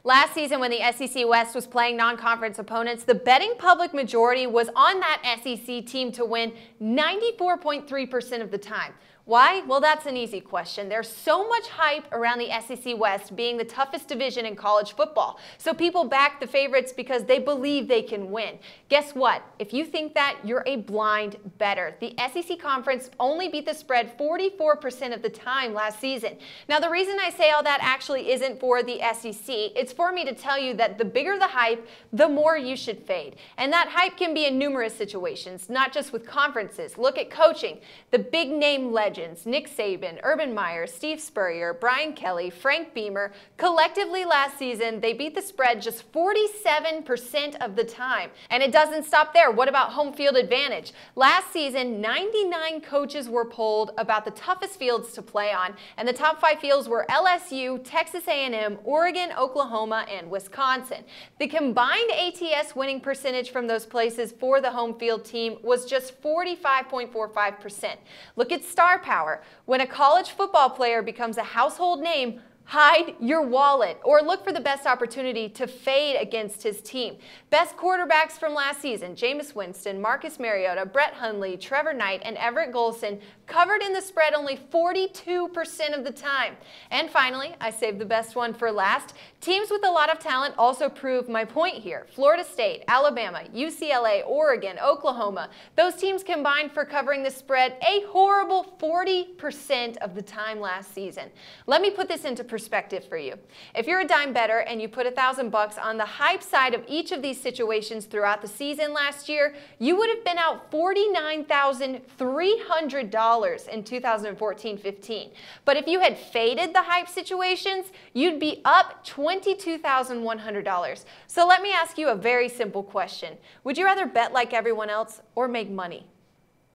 Last season, when the SEC West was playing non-conference opponents, the betting public majority was on that SEC team to win 94.3% of the time. Why? Well, that's an easy question. There's so much hype around the SEC West being the toughest division in college football. So people back the favorites because they believe they can win. Guess what? If you think that, you're a blind bettor. The SEC Conference only beat the spread 44% of the time last season. Now, the reason I say all that actually isn't for the SEC. It's for me to tell you that the bigger the hype, the more you should fade. And that hype can be in numerous situations, not just with conferences. Look at coaching. The big name legends, Nick Saban, Urban Meyer, Steve Spurrier, Brian Kelly, Frank Beamer, collectively last season, they beat the spread just 47% of the time. And it doesn't stop there. What about home field advantage? Last season, 99 coaches were polled about the toughest fields to play on, and the top 5 fields were LSU, Texas A&M, Oregon, Oklahoma, and Wisconsin. The combined ATS winning percentage from those places for the home field team was just 45.45%. Look at star power. When a college football player becomes a household name, hide your wallet or look for the best opportunity to fade against his team. Best quarterbacks from last season, Jameis Winston, Marcus Mariota, Brett Hundley, Trevor Knight, and Everett Golson covered in the spread only 42% of the time. And finally, I saved the best one for last. Teams with a lot of talent also prove my point here. Florida State, Alabama, UCLA, Oregon, Oklahoma, those teams combined for covering the spread a horrible 40% of the time last season. Let me put this into perspective for you. If you're a dime bettor and you put $1,000 on the hype side of each of these situations throughout the season last year, you would have been out $49,300 in 2014-15. But if you had faded the hype situations, you'd be up $22,100. So let me ask you a very simple question. Would you rather bet like everyone else or make money?